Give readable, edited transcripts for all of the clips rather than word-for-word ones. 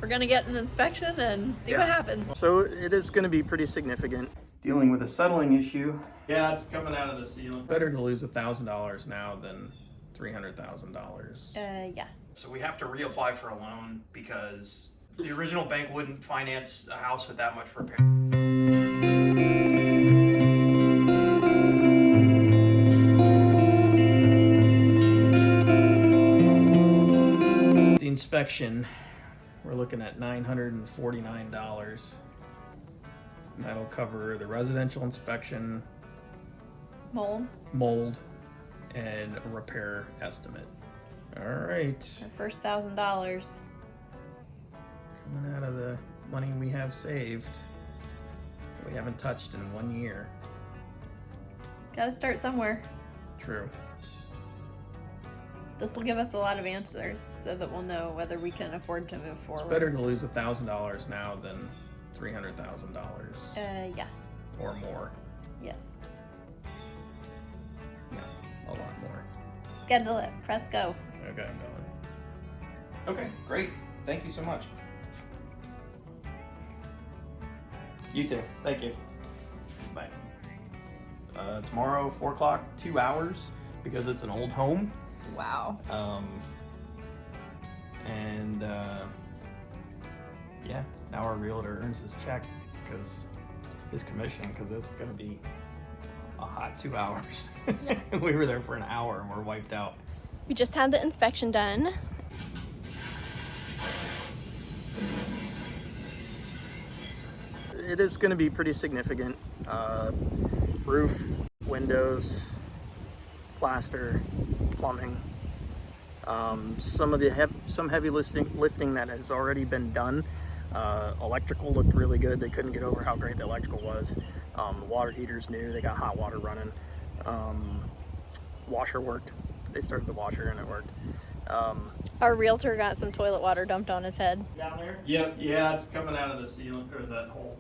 We're gonna get an inspection and see what happens. So it is going to be pretty significant. Dealing with a settling issue. Yeah, it's coming out of the ceiling. Better to lose $1,000 now than $300,000. Yeah. So we have to reapply for a loan because the original bank wouldn't finance a house with that much repair. The inspection, we're looking at $949. That'll cover the residential inspection, mold, and a repair estimate. All right. Our first $1,000. Coming out of the money we have saved, that we haven't touched in 1 year. Gotta start somewhere. True. This will give us a lot of answers so that we'll know whether we can afford to move forward. It's better to lose $1,000 now than $300,000 Yeah. or more. Yes. Yeah, a lot more. Schedule it. Press go. Okay, I'm going. Okay, great. Thank you so much. You too. Thank you. Bye. Tomorrow, 4 o'clock, 2 hours, because it's an old home. Wow. Yeah, now our realtor earns his check because his commission, because it's gonna be a hot 2 hours. Yeah. We were there for an hour and we're wiped out. We just had the inspection done. It is going to be pretty significant. Roof, windows, plaster, plumbing. Some of the heavy lifting that has already been done. Electrical looked really good. They couldn't get over how great the electrical was. The water heater's new. They got hot water running. Washer worked. They started the washer and it worked. Our realtor got some toilet water dumped on his head. Down there? Yep, yeah, it's coming out of the ceiling, or that hole.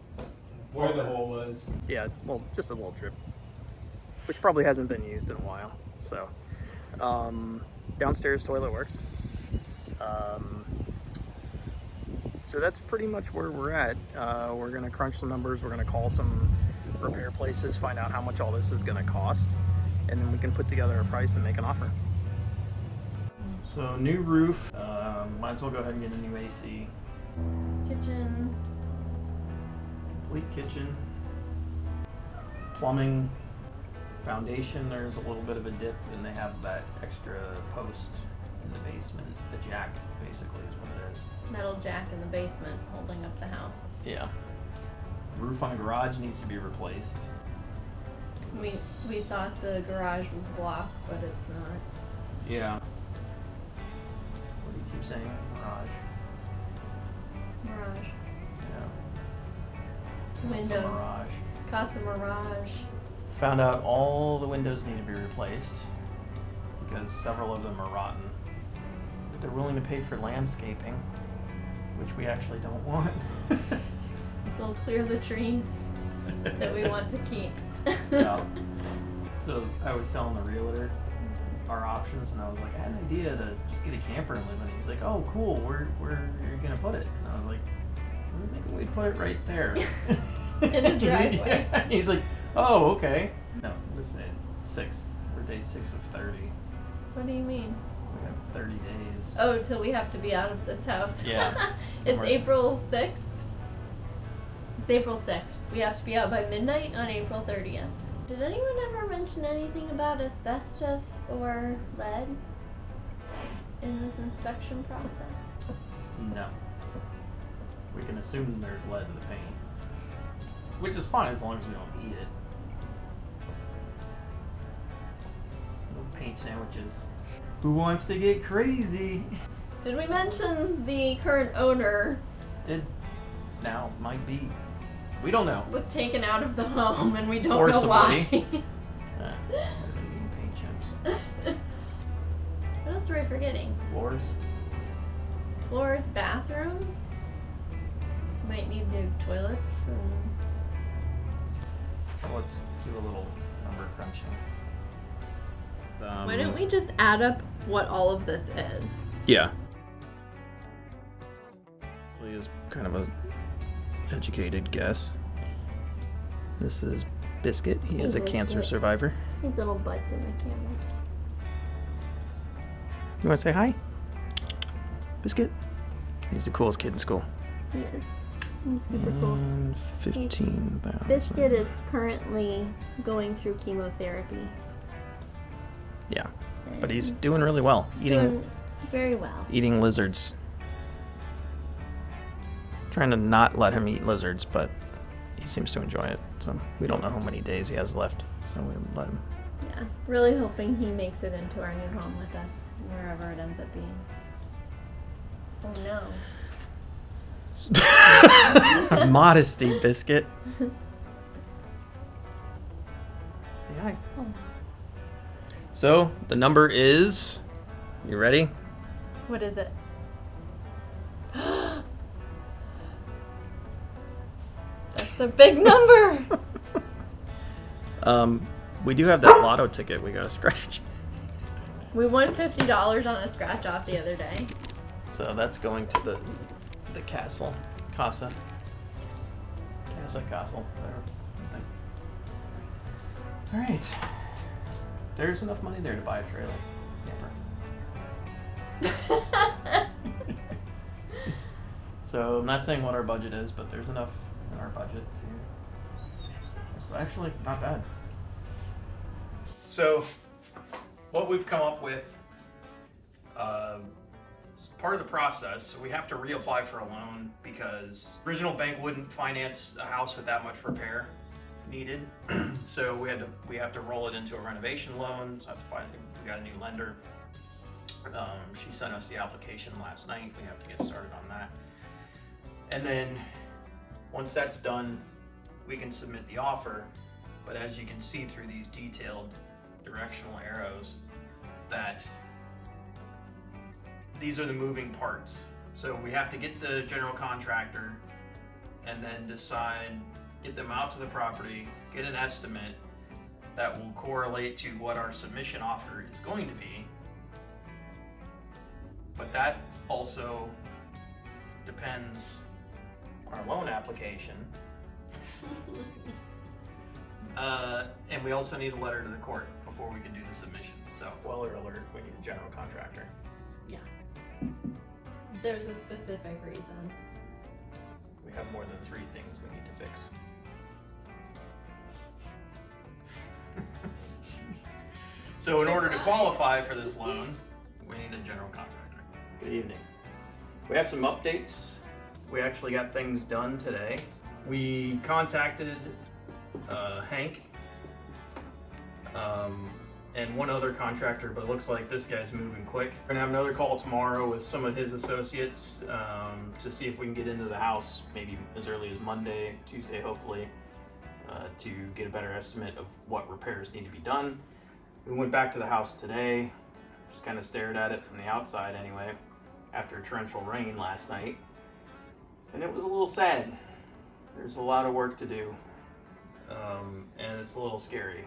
Where the hole was. Yeah, well, just a little drip, which probably hasn't been used in a while. So, downstairs toilet works. So that's pretty much where we're at. We're gonna crunch some numbers. We're gonna call some repair places, find out how much all this is gonna cost, and then we can put together a price and make an offer. So new roof, might as well go ahead and get a new AC. Kitchen. Complete kitchen. Plumbing. Foundation, there's a little bit of a dip and they have that extra post in the basement. The jack basically is what it is. Metal jack in the basement holding up the house. Yeah. Roof on the garage needs to be replaced. We thought the garage was blocked, but it's not. Yeah. What do you keep saying? Mirage. Yeah. Windows. Mirage. Casa Mirage. Found out all the windows need to be replaced because several of them are rotten. But they're willing to pay for landscaping, which we actually don't want. They'll clear the trees that we want to keep. Yeah. So I was telling the realtor our options, and I was like, I had an idea to just get a camper and live in it. He's like, oh, cool. Where are you gonna put it? And I was like, I think we'd put it right there. In the driveway. Yeah. He's like, oh, okay. No, this is 6. We're day 6 of 30. What do you mean? We have 30 days. Oh, till we have to be out of this house. Yeah. It's Right. April 6th. It's April 6th. We have to be out by midnight on April 30th. Did anyone ever mention anything about asbestos or lead in this inspection process? No. We can assume there's lead in the paint. Which is fine as long as we don't eat it. No paint sandwiches. Who wants to get crazy? Did we mention the current owner Did now might be. We don't know. was taken out of the home and we don't Forcibly. know why? Might have been eating paint chips. What else are we forgetting? Floors. Floors, bathrooms. Might need new toilets and So let's do a little number crunching. why don't we just add up what all of this is? Yeah. just kind of a educated guess. This is Biscuit. He is a cancer survivor. His little butt's in the camera. You want to say hi? Biscuit? He's the coolest kid in school. He is. He's super cool. 15,000. Biscuit is currently going through chemotherapy. Yeah, but he's doing really well. Doing very well. Eating lizards. Trying to not let him eat lizards, but he seems to enjoy it. So we don't know how many days he has left, so we let him. Yeah, really hoping he makes it into our new home with us, wherever it ends up being. Oh no. Modesty, Biscuit. Say hi. Oh. So the number is. You ready? What is it? That's a big number. We do have that lotto ticket we got to scratch. We won $50 on a scratch off the other day. So that's going to the castle. Castle, whatever. Alright. There's enough money there to buy a trailer. So I'm not saying what our budget is, but there's enough in our budget to. It's actually not bad. So what we've come up with is part of the process. So we have to reapply for a loan because original bank wouldn't finance a house with that much repair needed. So we have to roll it into a renovation loan. So we got a new lender. She sent us the application last night. We have to get started on that. And then once that's done, we can submit the offer. But as you can see through these detailed directional arrows, that these are the moving parts. So we have to get the general contractor and then get them out to the property, get an estimate that will correlate to what our submission offer is going to be. But that also depends on our loan application. And we also need a letter to the court before we can do the submission. So, spoiler alert, we need a general contractor. Yeah. There's a specific reason. We have more than 3 things we need to fix. So in order to qualify for this loan, we need a general contractor. Good evening. We have some updates. We actually got things done today. We contacted Hank and one other contractor, but it looks like this guy's moving quick. We're gonna have another call tomorrow with some of his associates to see if we can get into the house maybe as early as Monday, Tuesday hopefully, to get a better estimate of what repairs need to be done. We went back to the house today, just kind of stared at it from the outside anyway, after a torrential rain last night, and it was a little sad. There's a lot of work to do, and it's a little scary.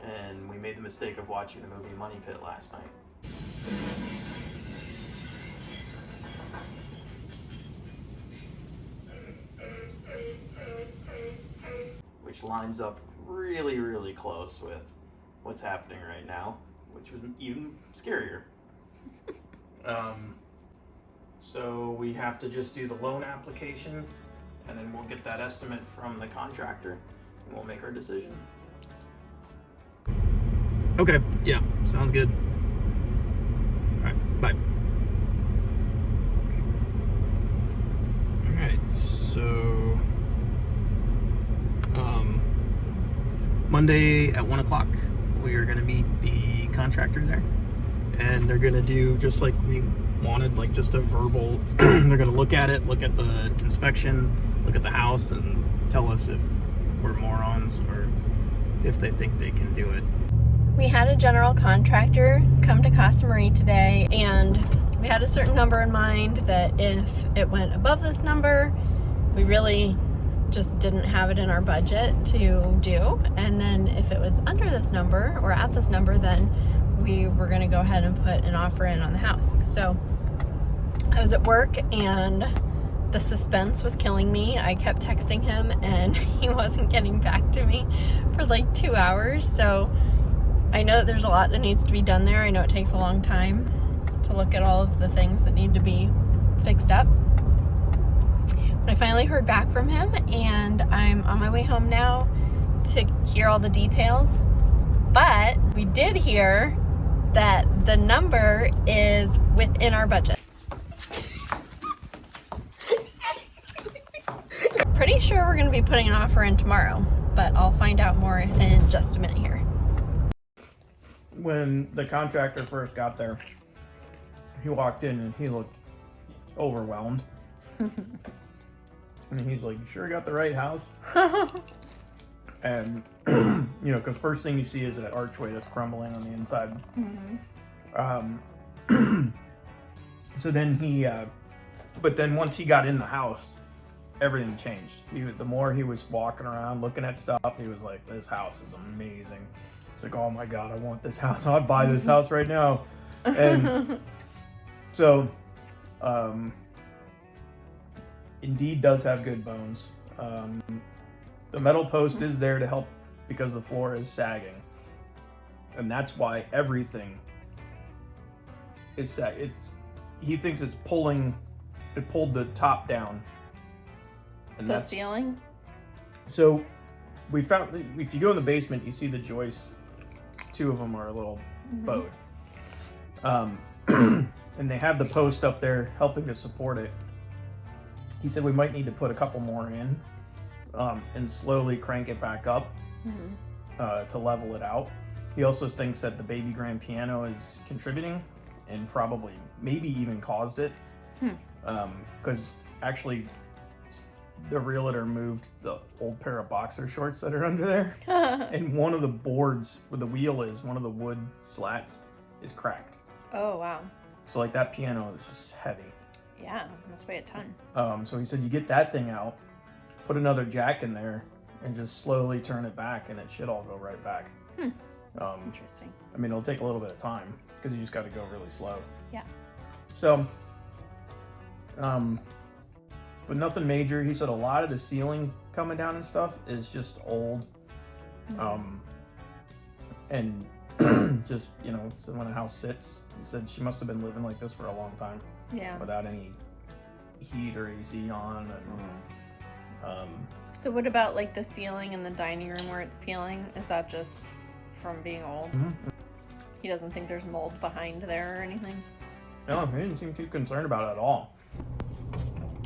And we made the mistake of watching the movie Money Pit last night. Which lines up really, really close with what's happening right now, which was even scarier. So we have to just do the loan application, and then we'll get that estimate from the contractor, and we'll make our decision. Okay, yeah, sounds good. All right, bye. All right, so Monday at 1 o'clock, we are gonna meet the contractor there, and they're gonna do just like we wanted, like just a verbal. They're gonna look at it, look at the inspection, look at the house, and tell us if we're morons or if they think they can do it. We had a general contractor come to Casa Marie today, and we had a certain number in mind that if it went above this number, we really just didn't have it in our budget to do. And then if it was under this number or at this number, then we were gonna go ahead and put an offer in on the house. So I was at work and the suspense was killing me. I kept texting him and he wasn't getting back to me for like 2 hours. So I know that there's a lot that needs to be done there. I know it takes a long time to look at all of the things that need to be fixed up. But I finally heard back from him and I'm on my way home now to hear all the details. But we did hear that the number is within our budget. Pretty sure we're going to be putting an offer in tomorrow, but I'll find out more in just a minute here. When the contractor first got there, he walked in and he looked overwhelmed. And he's like, "You sure got the right house?" And, you know, because first thing you see is that archway that's crumbling on the inside. So then but then once he got in the house, everything changed. The more he was walking around looking at stuff, he was like, "This house is amazing." It's like, "Oh my God, I want this house. I'd buy this house right now." And so, Indeed does have good bones. The metal post is there to help because the floor is sagging. And that's why everything is sagging. He thinks it pulled the top down. And The ceiling? So we found, if you go in the basement, you see the joists. 2 of them are a little bowed. And they have the post up there helping to support it. He said we might need to put a couple more in and slowly crank it back up to level it out. He also thinks that the baby grand piano is contributing and probably maybe even caused it. Because actually the realtor moved the old pair of boxer shorts that are under there. And one of the boards where the wheel is, one of the wood slats is cracked. Oh, wow. So like that piano is just heavy. Yeah, must weigh a ton. So he said you get that thing out, put another jack in there, and just slowly turn it back, and it should all go right back. Interesting. I mean, it'll take a little bit of time because you just got to go really slow. Yeah. So, but nothing major. He said a lot of the ceiling coming down and stuff is just old, and just, you know, so when a house sits, he said she must have been living like this for a long time. Yeah. Without any heat or AC on. And, So what about like the ceiling in the dining room where it's peeling? Is that just from being old? He doesn't think there's mold behind there or anything? No, he didn't seem too concerned about it at all.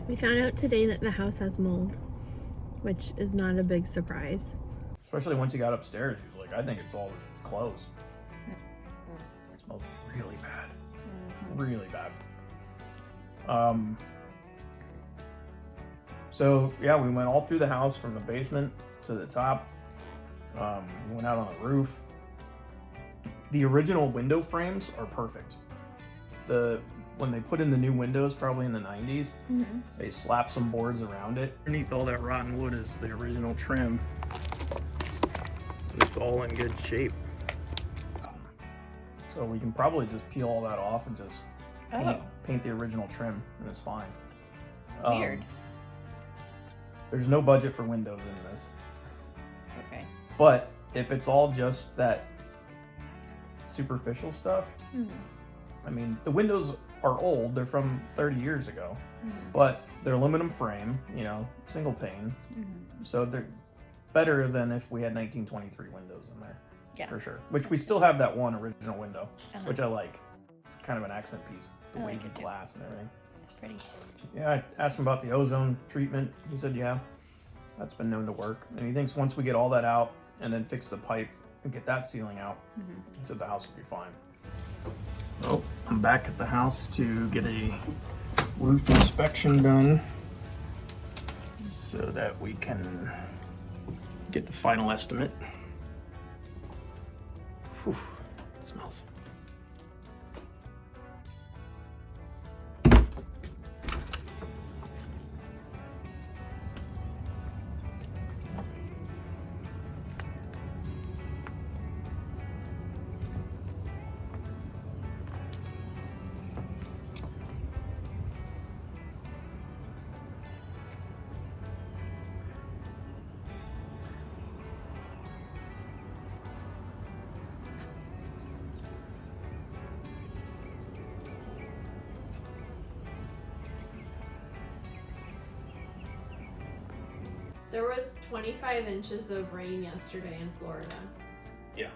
We found out today that the house has mold, which is not a big surprise. Especially once he got upstairs, he was like, "I think it's all his clothes." It smells really bad. Really bad. So yeah, we went all through the house from the basement to the top. We went out on the roof. The original window frames are perfect. When they put in the new windows, probably in the 90s, they slapped some boards around it. Underneath all that rotten wood is the original trim. It's all in good shape. So we can probably just peel all that off and just paint the original trim, and it's fine. Weird. There's no budget for windows in this. Okay. But if it's all just that superficial stuff, I mean, the windows are old. They're from 30 years ago, but they're aluminum frame, you know, single pane. So they're better than if we had 1923 windows in there. Yeah. For sure. Which we still have that one original window, which I like. It's kind of an accent piece. The I like wavy it too. glass and everything. It's pretty. Yeah, I asked him about the ozone treatment. He said, yeah, that's been known to work. And he thinks once we get all that out and then fix the pipe and get that ceiling out, he said the house will be fine. Well, I'm back at the house to get a roof inspection done so that we can get the final estimate. Whew, it smells. There was 25 inches of rain yesterday in Florida. Yeah.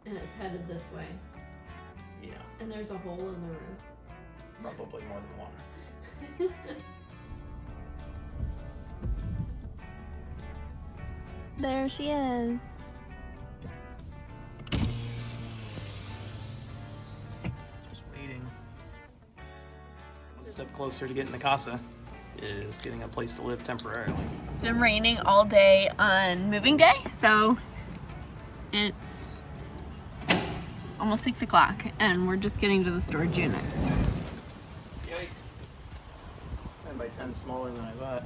And it's headed this way. Yeah. And there's a hole in the roof. Probably more than one. There she is. Just waiting. One step closer to getting the casa is getting a place to live temporarily. It's been raining all day on moving day, so it's almost 6 o'clock and we're just getting to the storage unit. Yikes. 10 by 10 smaller than I thought.